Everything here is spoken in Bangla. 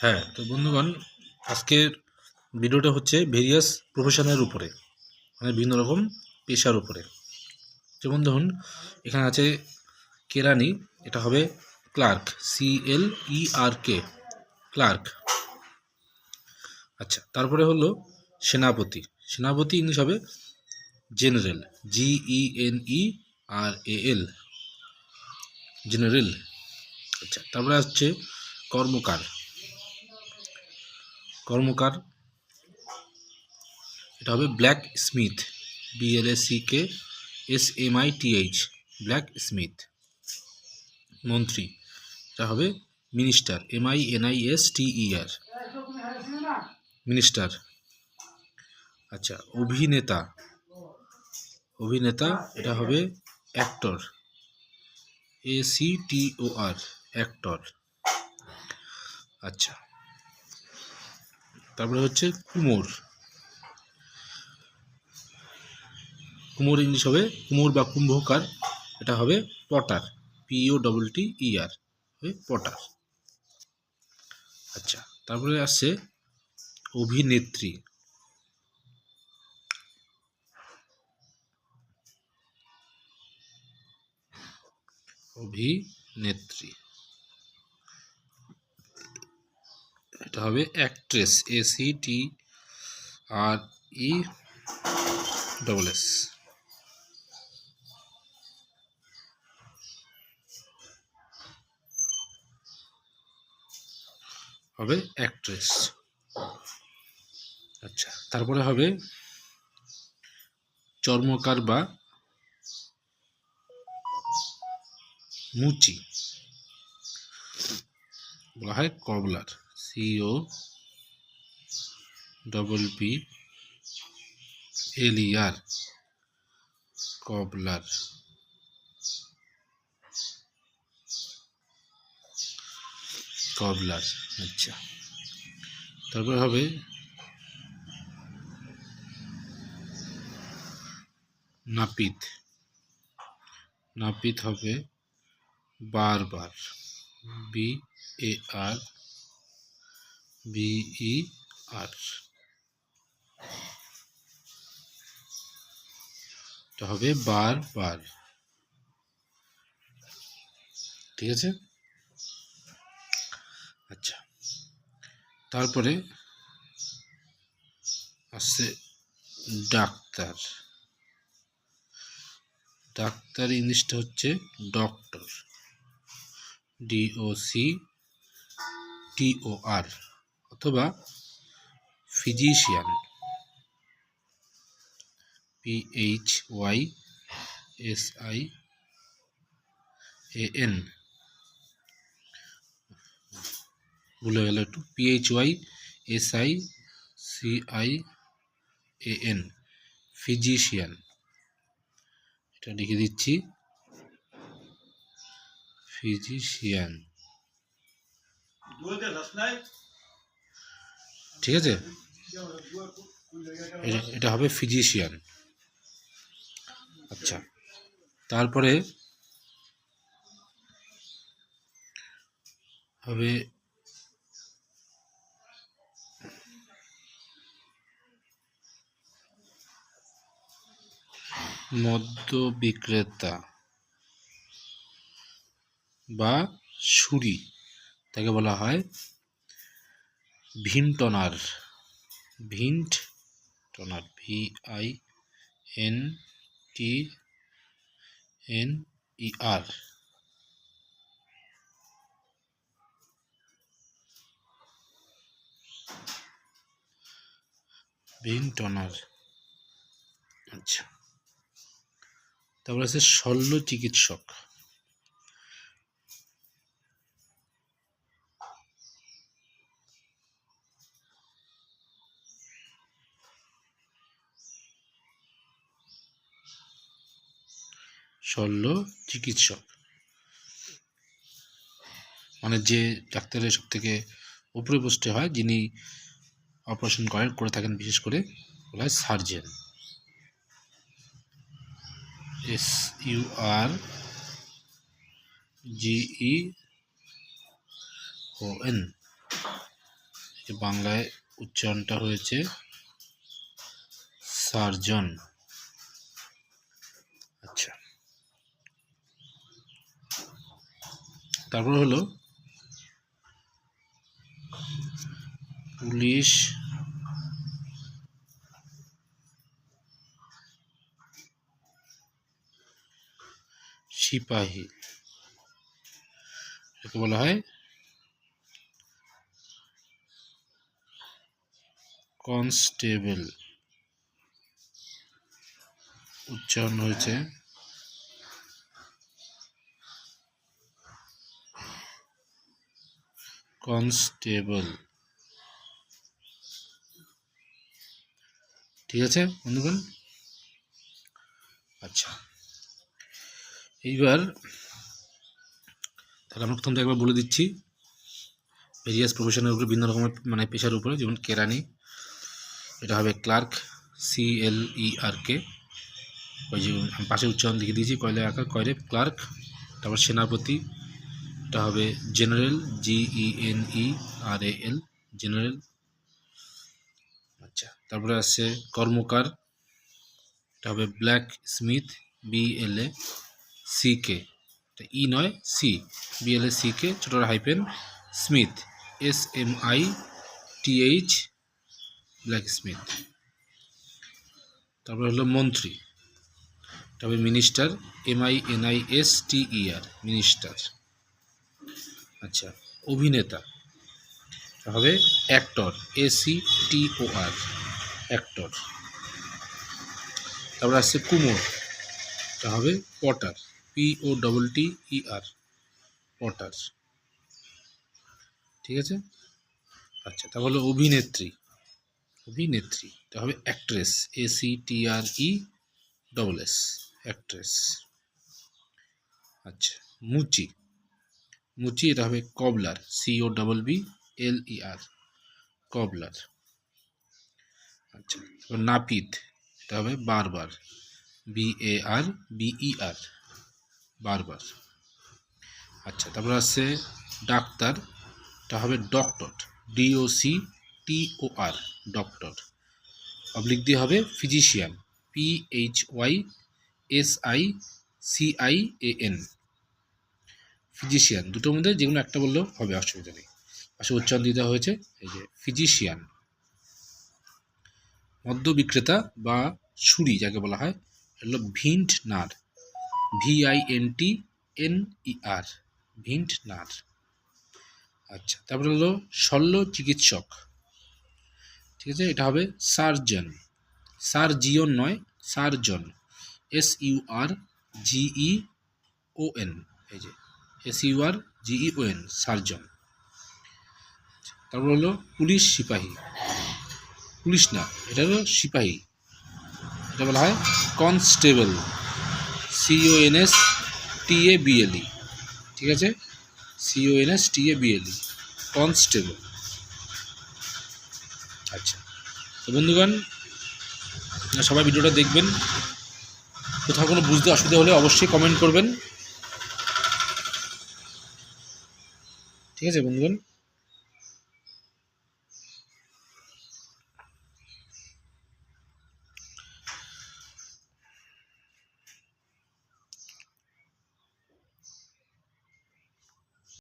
হ্যাঁ, তো বন্ধুগণ, আজকের ভিডিওটা হচ্ছে ভেরিয়াস প্রফেশনের উপরে, মানে বিভিন্ন রকম পেশার উপরে। যেমন ধরুন, এখানে আছে কেরানি, এটা হবে ক্লার্ক, CLERK, ক্লার্ক। আচ্ছা, তারপরে হলো সেনাপতি। সেনাপতি ইংলিশ হবে জেনারেল, GENERAL, জেনারেল। আচ্ছা, তারপরে আসছে কর্মকার। কর্মকার এটা হবে black Smith, BLACKSMITH, black Smith. মন্ত্রী এটা হবে মিনিস্টার, MINISTER, মিনিস্টার। আচ্ছা, অভিনেতা। অভিনেতা এটা হবে অ্যাক্টর, ACTOR, অ্যাক্টর। আচ্ছা, তারপরে হচ্ছে কুমোর। কুমোর ইংলিশ হবে কুমোর বা কুম্ভকার, এটা হবে পটার, POTTER, হবে পটার। আচ্ছা, তারপরে আসছে অভিনেত্রী। অভিনেত্রী এটা হবে অ্যাক্ট্রেস, ACTRESS। হবে অ্যাক্ট্রেস। আচ্ছা, তারপরে হবে চর্মকার বা মুচি, বলা হয় কবলার, COPPLER, কবলার। কবলার। আচ্ছা, তারপরে হবে নাপিত। নাপিত হবে বারবার, BARBER। এটা হবে বারবার, ঠিক আছে। আচ্ছা, তারপরে আসছে ডাক্তার। ডাক্তার ইংলিশটা হচ্ছে ডক্টর, DOCTOR, অথবা ফিজিশিয়ান, PHYSIAN, ভুলে গেল একটু, PHYSICIAN, ফিজিশিয়ান। এটা লিখে দিচ্ছি, ফিজিশিয়ান, ঠিক আছে। এটা হবে ফিজিশিয়ান। আচ্ছা, তারপরে হবে মদ্য বিক্রেতা বা সুরি, তাকে বলা হয় ভিনটনার, ভিনটনার, VINTNER, ভিনটনার। আচ্ছা, তারপরে আছে শল্য চিকিৎসক। শল্য চিকিৎসক মানে যে ডাক্তারের সব থেকে উপরে পোস্টে হয়, যিনি অপারেশন করে থাকেন, বিশেষ করে বলা হয় সার্জেন, SURGEON। যে বাংলায় উচ্চারণটা হয়েছে সার্জন। আচ্ছা, তারপর হলো পুলিশ সিপাহী, একে বলা হয় কনস্টেবল। উচ্চারণ হয়েছে কনস্টেবল। ঠিক আছে বন্ধুগণ? আচ্ছা, এইবার তাহলে আমরা প্রথম থেকে একবার বলে দিচ্ছি ভেরিয়াস প্রফেশনের উপরে, বিভিন্ন রকমের মানে পেশার উপরে। যেমন কেরানি, এটা হবে ক্লার্ক, CLERK। ওই যে আমি পাশে উচ্চারণ লিখে দিয়েছি, কয়লে আকার কয়রে ক্লার্ক। তারপর সেনাপতি, এটা হবে জেনারেল, GENERAL, জেনারেল। আচ্ছা, তারপরে আছে কর্মকার, এটা হবে ব্ল্যাক স্মিথ, BLACK, এটা ই নয় সি, BLACK ছোট hyphen Smith, SMITH, black Smith. তারপরে হলো মন্ত্রী, এটা হবে মিনিস্টার, MINISTER, মিনিস্টার। আচ্ছা, অভিনেতা, এটা হবে অ্যাক্টর, ACTOR, অ্যাক্টর। তারপরে আসছে কুমোর, এটা হবে পটার, POTTER, পটার। ঠিক আছে? আচ্ছা, তারপর হলো অভিনেত্রী, অভিনেত্রী, এটা হবে অ্যাক্ট্রেস, ACTRESS, অ্যাক্ট্রেস। আচ্ছা, মুচি, মুচি, এটা হবে কবলার, COBBLER, কবলার। আচ্ছা, তারপর নাপিত, এটা হবে বারবার, BARBER, বারবার। আচ্ছা, তারপর আছে ডাক্তার, এটা হবে ডক্টর, DOCTOR, ডক্টর। পাবলিক দিয়ে হবে ফিজিশিয়ান, PHYSICIAN, ফিজিশিয়ান। দুটোর মধ্যে যে কোনো একটা বললেও হবে, অসুবিধা নেই। পাশে উচ্চারণ দিতে হয়েছে, এই যে ফিজিশিয়ান। মদ্য বিক্রেতা বা ছুরি যাকে বলা হয়, হলো ভিন্টনার, VINTNER, ভিন্টনার। আচ্ছা, তারপরে হলো শল্য চিকিৎসক, ঠিক আছে, এটা হবে সার্জন, সার্জিয়ন নয়, সার্জন, SURGEON, এই যে SURGEON, সার্জন। তারপর হলো পুলিশ সিপাহী, পুলিশ না, এটা হলো সিপাহী, এটা বলা হয় কনস্টেবল, CONSTABLE, ঠিক আছে, CONSTABLE, কনস্টেবল। আচ্ছা, তো বন্ধুগণ, সবাই ভিডিওটা দেখবেন। কোথাও কোনো বুঝতে অসুবিধা হলে অবশ্যই কমেন্ট করবেন। ঠিক আছে বন্ধুগণ?